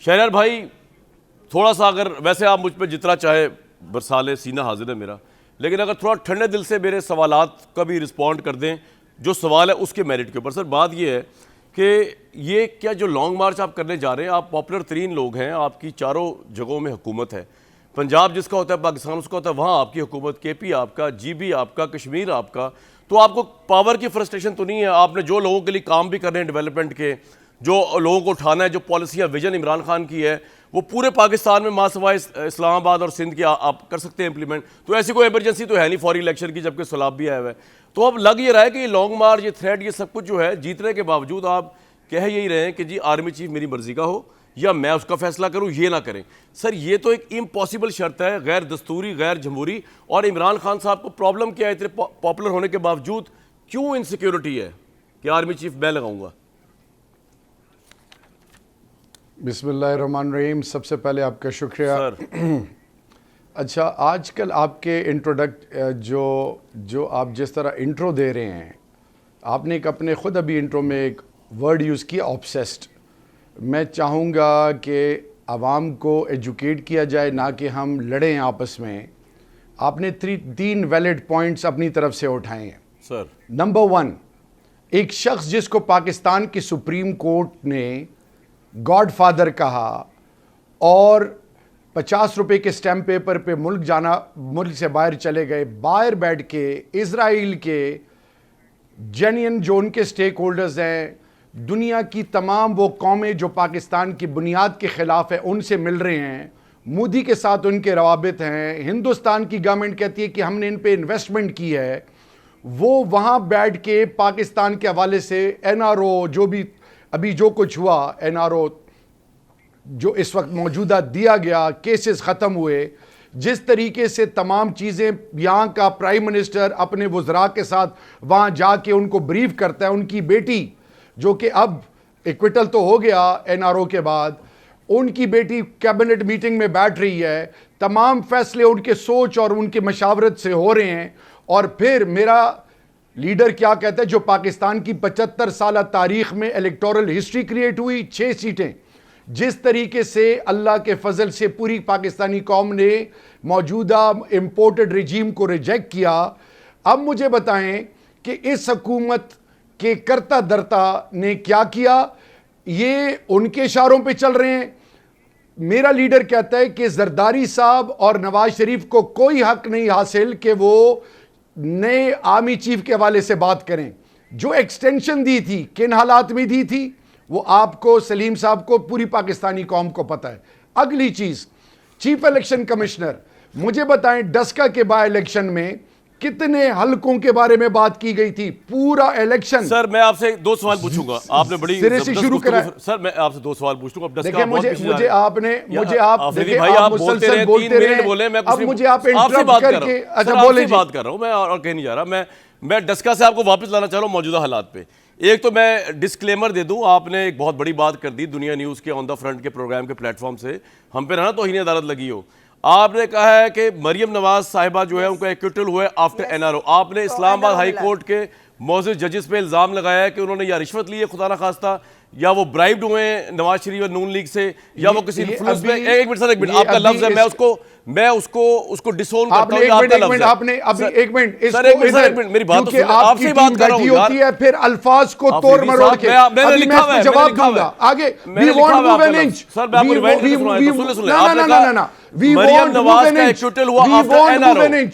शहरयार भाई, थोड़ा सा अगर, वैसे आप मुझ पर जितना चाहे बरसाले, सीना हाजिर है मेरा, लेकिन अगर थोड़ा ठंडे दिल से मेरे सवालात का भी रिस्पॉन्ड कर दें, जो सवाल है उसके मेरिट के ऊपर। सर बात ये है कि ये क्या जो लॉन्ग मार्च आप करने जा रहे हैं, आप पॉपुलर तरीन लोग हैं, आपकी चारों जगहों में हुकूमत है, पंजाब जिसका होता है, पाकिस्तान उसका होता है, वहाँ आपकी हुकूमत, केपी आपका, जीबी आपका, कश्मीर आपका, तो आपको पावर की फ्रस्ट्रेशन तो नहीं है? आपने जो लोगों के लिए काम भी करने हैं डेवलपमेंट के, जो लोगों को उठाना है, जो पॉलिसियाँ विजन इमरान खान की है, वो पूरे पाकिस्तान में मासवाए इस्लामाबाद और सिंध की आप कर सकते हैं इंप्लीमेंट। तो ऐसी कोई इमरजेंसी तो है नहीं फॉरी इलेक्शन की, जबकि सैलाब भी आया हुआ है। तो अब लग ये रहा है कि ये लॉन्ग मार्च, ये थ्रेड, ये सब कुछ जो है, जीतने के बावजूद आप कह यही रहे हैं कि जी आर्मी चीफ मेरी मर्जी का हो या मैं उसका फैसला करूं, ये ना करें। सर ये तो एक इम्पॉसिबल शर्त है, गैर दस्तूरी, गैर जमहूरी। और इमरान खान साहब को प्रॉब्लम क्या है, इतने पॉपुलर होने के बावजूद क्यों इनसिक्योरिटी है कि आर्मी चीफ मैं लगाऊंगा? बिस्मिल्लाहिर्रहमानिर्रहीम। सबसे पहले आपका शुक्रिया सर। अच्छा, आजकल आपके इंट्रोडक्ट जो आप जिस तरह इंट्रो दे रहे हैं, आपने एक अपने ख़ुद अभी इंट्रो में एक वर्ड यूज़ किया, ऑब्सेस्ड। मैं चाहूँगा कि आवाम को एजुकेट किया जाए, ना कि हम लड़ें आपस में। आपने 3 वैलिड पॉइंट्स अपनी तरफ से उठाए हैं। सर नंबर 1, एक शख्स जिसको पाकिस्तान की सुप्रीम कोर्ट ने गॉडफादर कहा और 50 रुपए के स्टैम्प पेपर पे मुल्क से बाहर चले गए, बाहर बैठ के इजराइल के जेन्युइन जो उनके स्टेक होल्डर्स हैं, दुनिया की तमाम वो कौमें जो पाकिस्तान की बुनियाद के ख़िलाफ़ है, उनसे मिल रहे हैं। मोदी के साथ उनके रवाबित हैं। हिंदुस्तान की गवर्नमेंट कहती है कि हमने इन पे इन्वेस्टमेंट की है। वो वहाँ बैठ के पाकिस्तान के हवाले से NRO, जो भी अभी जो कुछ हुआ, NRO जो इस वक्त मौजूदा दिया गया, केसेस ख़त्म हुए, जिस तरीके से तमाम चीज़ें यहाँ का प्राइम मिनिस्टर अपने वज़रा के साथ वहाँ जाके उनको ब्रीफ करता है। उनकी बेटी जो कि अब एक्विटल तो हो गया NRO के बाद, उनकी बेटी कैबिनेट मीटिंग में बैठ रही है, तमाम फैसले उनके सोच और उनके मशावरत से हो रहे हैं। और फिर मेरा लीडर क्या कहता है, जो पाकिस्तान की 75 साल तारीख में इलेक्टोरल हिस्ट्री क्रिएट हुई, 6 सीटें, जिस तरीके से अल्लाह के फजल से पूरी पाकिस्तानी कौम ने मौजूदा इम्पोर्टेड रिजीम को रिजेक्ट किया। अब मुझे बताएं कि इस हुकूमत के करता दरता ने क्या किया? ये उनके इशारों पे चल रहे हैं। मेरा लीडर कहता है कि जरदारी साहब और नवाज शरीफ को कोई हक नहीं हासिल कि वो नए आर्मी चीफ के हवाले से बात करें। जो एक्सटेंशन दी थी, किन हालात में दी थी, वो आपको, सलीम साहब को, पूरी पाकिस्तानी कौम को पता है। अगली चीज, चीफ इलेक्शन कमिश्नर, मुझे बताएं डस्का के बाय इलेक्शन में कितने हलकों के बारे में बात की गई थी? पूरा इलेक्शन। सर मैं आपसे 2 सवाल पूछूंगा, आपने बड़ी सिरे से शुरू करा। सर मैं आपसे 2 सवाल पूछूंगा। देखिए, मुझे आप बोलते रहे, आप बोलते रहे, 3 मिनट बोले, मैं अब मुझे आप इंटरप्ट करके, अच्छा बोले, बात कर रहा हूं मैं और कहीं नहीं जा रहा। मैं डस्का से आपको वापस लाना चाह रहा हूं मौजूदा हालात पे। एक तो मैं डिस्क्लेमर दे दूं, आपने एक बहुत बड़ी बात कर दी दुनिया न्यूज़ के ऑन द फ्रंट के प्रोग्राम के प्लेटफॉर्म से, हम पे ना तौहीन अदालत लगी हो। आपने कहा है कि मरियम नवाज साहिबा जो है उनको एक्विटल हुआ है आफ्टर NRO। आपने इस्लामाबाद हाई कोर्ट के मौजूद जजेस पे इल्ज़ाम लगाया है कि उन्होंने या रिश्वत ली है खुदा ना खास्ता, या वो ब्राइब्ड हुए हैं नवाज शरीफ और नून लीग से, या वो किसी इन्फ्लुएंस में। एक मिनट सर, एक मिनट, आपका लफ्ज है, मैं उसको डिसोन करता हूं। आपका लफ्ज है। आपने अभी एक मिनट, सर एक मिनट मेरी बात तो सुनिए, आपसे बात कर रहा हूं होती है, फिर अल्फाज को तोड़ मरोड़ के मैंने लिखा हुआ है, जवाब दूंगा आगे। We want move an inch. Sir मैं आपको रिवाइंड करके सुनाया, तो सुन ले। आपने कहा मरियम नवाज का एक्विटल हुआ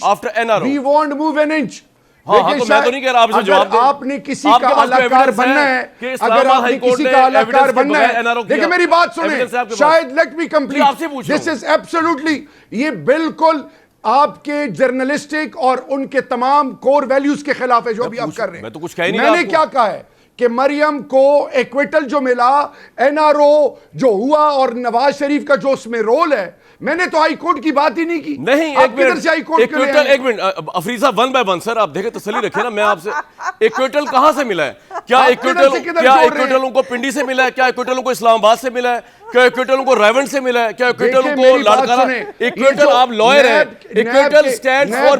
after NRO। We want move an inch. हाँ, तो मैं तो नहीं कह रहा, आप इसे जवाब दें। आपने किसी का अलाकार बनना है, अगर आपने किसी का अलाकार बनना है, देखिए मेरी बात सुने, शायद let me complete. This is absolutely, ये बिल्कुल आपके जर्नलिस्टिक और उनके तमाम कोर वैल्यूज के खिलाफ है जो अभी आप कर रहे हैं। मैं तो कुछ कह नहीं। मैंने क्या कहा है कि मरियम को एक्विटल जो मिला, NRO जो हुआ और नवाज शरीफ का जो उसमें रोल है, मैंने तो हाई कोर्ट की बात ही नहीं की। नहीं, एक मिनट से हाई कोर्ट एक मिनट अफरीजा 1 by 1 सर आप देखें, तसल्ली रखिए ना। मैं आपसे, एक्विटल कहां से मिला है? क्या एक्विटल उनको पिंडी से मिला है? क्या एक्विटल उनको इस्लामाबाद से मिला है? क्या एक्विटल उनको रावण से मिला है? क्या एक्विटल उनको लाड़काना? एक्विटल, आप लॉयर हैं, एक्विटल स्टैंड्स फॉर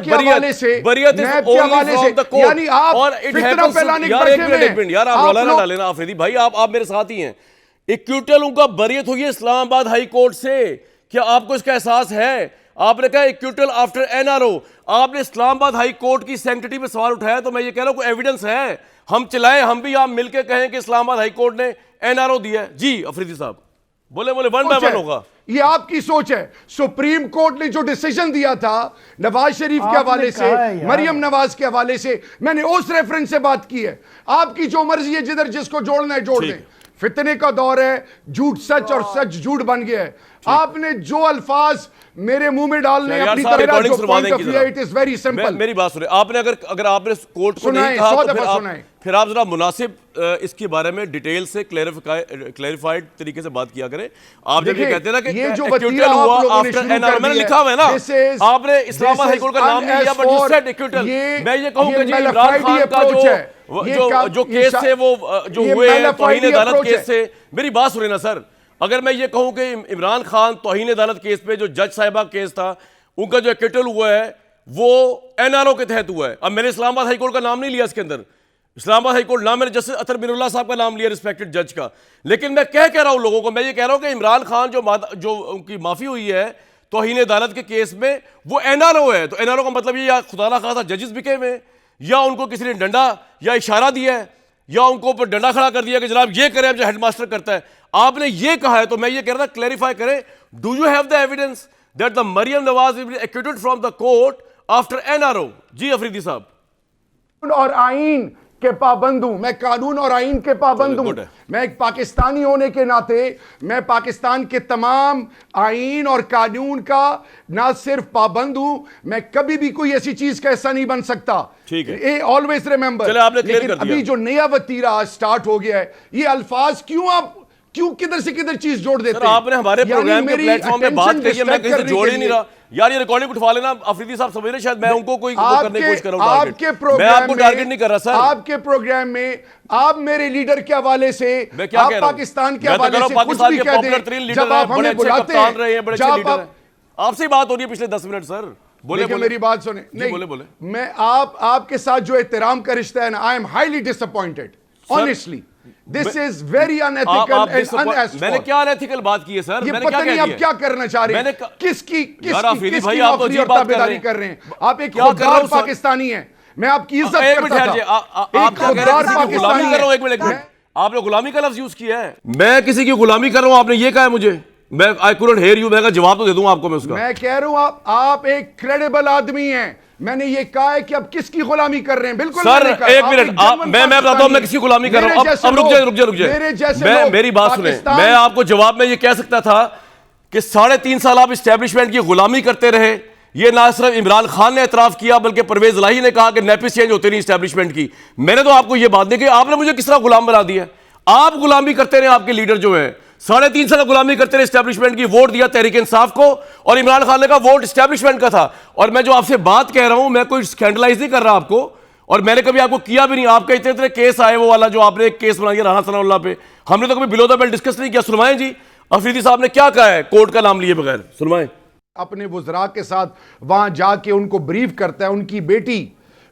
बरियत is only from the court. और इट हैपेंस, यार एक मिनट यार, आप रौला ना डालें ना आफरीदी भाई, आप मेरे साथ ही हैं। इक्विटल उनका बरियत हुई है इस्लामाबाद हाई कोर्ट से। क्या आपको इसका एहसास है? आपने कहा इक्विटल आफ्टर एनआरओ, आपने इस्लामाबाद हाई कोर्ट की सैंक्टिटी पे सवाल उठाया। तो मैं ये कह रहा हूं कोई एविडेंस है, हम चलाएं, हम भी आप मिलकर कहें कि इस्लामाबाद हाई कोर्ट ने एनआरओ दिया है। जी अफरीदी साहब बोले वन बाय वन होगा। ये आपकी सोच है। सुप्रीम कोर्ट ने जो डिसीजन दिया था नवाज शरीफ के हवाले से, मरियम नवाज के हवाले से, मैंने उस रेफरेंस से बात की है। आपकी जो मर्जी है, जिधर जिसको जोड़ना है जोड़ दें। फितने का दौर है, झूठ सच और सच झूठ बन गया है। आपने जो अल्फाज मेरे मुंह में डालने अपनी तरह जो point of view, it is very simple. मेरी बात सुनिए, आपने अगर आपने कोर्ट को नहीं कहा तो फिर आप जरा मुनासिब इसके बारे में डिटेल से क्लैरिफाइड तरीके से बात किया करें। आप जब ये कहते हैं ना कि ये जो इक्विटल हुआ आफ्टर एनआरओ, मैंने लिखा हुआ है ना, आपने इस्लामाबाद हाई कोर्ट का नाम नहीं लिया, बट यू सेड इक्विटल। मैं ये कहूं कि जी इमरान खान का जो केस थे वो जो हुए तौहीन अदालत केस से, मेरी बात सुनिए ना सर, अगर मैं ये कहूं कि इमरान खान तौहीन अदालत केस पे जो जज साहिबा केस था, उनका जो एक्विटल हुआ है वो एनआरओ के तहत हुआ है। अब मैंने इस्लामाबाद हाई कोर्ट का नाम नहीं लिया इसके अंदर, इस्लामाबाद हाई कोर्ट ना मैंने जस्टिस अतर बिरुल्लाह साहब का नाम लिया, रिस्पेक्टेड जज का। लेकिन मैं कह रहा हूं लोगों को, मैं ये कह रहा हूं कि इमरान खान जो उनकी माफी हुई है तौहीन अदालत के केस में, वो एनआरओ है। तो एनआरओ का मतलब ये या खुदा ना खासा जजेस बिके हुए, या उनको किसी ने डंडा या इशारा दिया है, या उनको ऊपर डंडा खड़ा कर दिया कि जनाब ये करें जो हेडमास्टर करता है। आपने ये कहा है, तो मैं ये कह रहा था क्लैरिफाई करें, do you have the evidence that the Maryam Nawaz will be acquitted from the court after NRO? जी अफरीदी साहब। और आईन के पाबंद हूं मैं, कानून और आईन के पाबंद हूं मैं। एक पाकिस्तानी होने के नाते मैं पाकिस्तान के तमाम आईन और कानून का ना सिर्फ पाबंद हूं, मैं कभी भी कोई ऐसी चीज का ऐसा नहीं बन सकता। ठीक है, ऑलवेज रिमेंबर। लेकिन अभी जो नया वतीरा स्टार्ट हो गया है, ये अल्फाज क्यों किधर से किधर चीज जोड़ देते हैं? आपने हमारे प्रोग्राम के प्लेटफॉर्म पे बात कही है, मैं कहीं से जोड़ ही नहीं रहा यार। ये रिकॉर्डिंग उठवा लेना, अफरीदी साहब समझ रहे शायद मैं उनको कोई करने की कोशिश कर रहा हूं। मैं आपको टारगेट नहीं कर रहा सर। आपके प्रोग्राम में आप मेरे लीडर के हवाले से, आप पाकिस्तान के हवाले से कुछ भी कह दें, जब आप हमें बुलाते हैं, आपसे बात हो रही है पिछले 10 मिनट सर। बोले मेरी बात सुने। नहीं बोले मैं आपके साथ जो एहतराम का रिश्ता है ना, I am highly disappointed honestly. This is very unethical and अनएस्ड। मैंने क्या अनएथिकल बात की है सर? ये पता नहीं आप क्या करना चाह रहे हैं, किसकी भाई आप तो जी ताबेदारी कर रहे हैं। आप एक खुददार पाकिस्तानी हैं, मैं आपकी इज्जत करता था। एक खुददार पाकिस्तानी कर रहा हूं। एक मिनट, आपने गुलामी का लफ्ज यूज किया है, मैं किसी की गुलामी कर रहा हूं, आपने ये कहा है मुझे। मैं आई कुडंट हियर यू, मैं जवाब तो दे दूंगा आपको मैं उसका। मैं कह रहा हूं आप एक क्रेडिबल आदमी हैं। मैंने ये कहा है कि अब किसकी गुलामी कर रहे हैं? बिल्कुल सर एक मिनट, मैं बताता हूं मैं किसकी गुलामी कर रहा हूं। अब रुक जाए मेरी बात सुने। मैं आपको जवाब में ये कह सकता था कि 3.5 साल आप इस्टेब्लिशमेंट की गुलामी करते रहे। ये ना सिर्फ इमरान खान ने एतराफ किया, बल्कि परवेज इलाही ने कहा कि नेपिस चेंज होते नहीं इस्टेब्लिशमेंट की। मैंने तो आपको ये बात नहीं की, आपने मुझे किस तरह गुलाम बना दिया। आप गुलामी करते रहे, आपके लीडर जो है 3.5 साल गुलामी करते रहे इस्टेब्लिशमेंट की। वोट दिया तहरीक इंसाफ को, और इमरान खान ने कहा वोट इस्टेब्लिशमेंट का था। और मैं जो आपसे बात कह रहा हूं, मैं कोई स्कैंडलाइज नहीं कर रहा आपको, और मैंने कभी आपको किया भी नहीं। आपके इतने केस आए, वो वाला जो आपने एक केस बना दिया राना सनाउल्लाह पे, हमने तो कभी बिलो द बेल्ट डिस्कस नहीं किया। सुनवाएं जी, अफरीदी साहब ने क्या कहा है कोर्ट का नाम लिए बगैर, सुनवाएं। अपने वुज़रा के साथ वहां जाके उनको ब्रीफ करता है। उनकी बेटी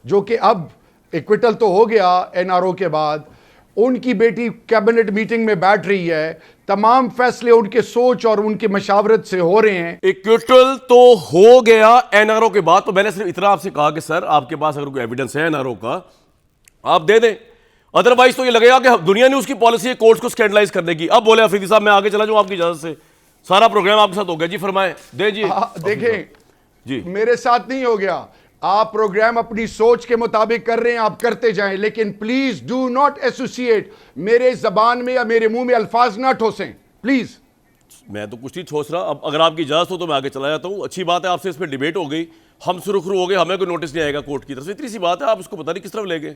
जो कि अब इक्विटल तो हो गया एनआरओ के बाद, उनकी बेटी कैबिनेट मीटिंग में बैठ रही है, तमाम फैसले उनके सोच और उनके मशावरत से हो रहे हैं। इक्विटल तो हो गया एनआरओ के बाद। तो मैंने सिर्फ इतना आपसे कहा कि सर आपके पास अगर कोई एविडेंस है एनआरओ का, आप दे दें, अदरवाइज तो ये लगेगा कि दुनिया ने उसकी पॉलिसी है कोर्ट्स को स्कैंडलाइज करने की। अब बोले अफरीदी साहब मैं आगे चला जाऊं आपकी इजाजत से, सारा प्रोग्राम आपके साथ हो गया जी, फरमाएं दे जी। देखें जी, मेरे साथ नहीं हो गया, आप प्रोग्राम अपनी सोच के मुताबिक कर रहे हैं, आप करते जाएं, लेकिन प्लीज डू नॉट एसोसिएट, मेरे जबान में या मेरे मुंह में अल्फाज ना ठोसें प्लीज। मैं तो कुछ नहीं ठोस रहा। अब अगर आपकी इजाजत हो तो मैं आगे चला जाता हूं। अच्छी बात है, आपसे इस पर डिबेट हो गई, हम सुरुखरू हो गए, हमें कोई नोटिस नहीं आएगा कोर्ट की तरफ से, इतनी सी बात है। आप इसको पता नहीं किस तरफ ले गए।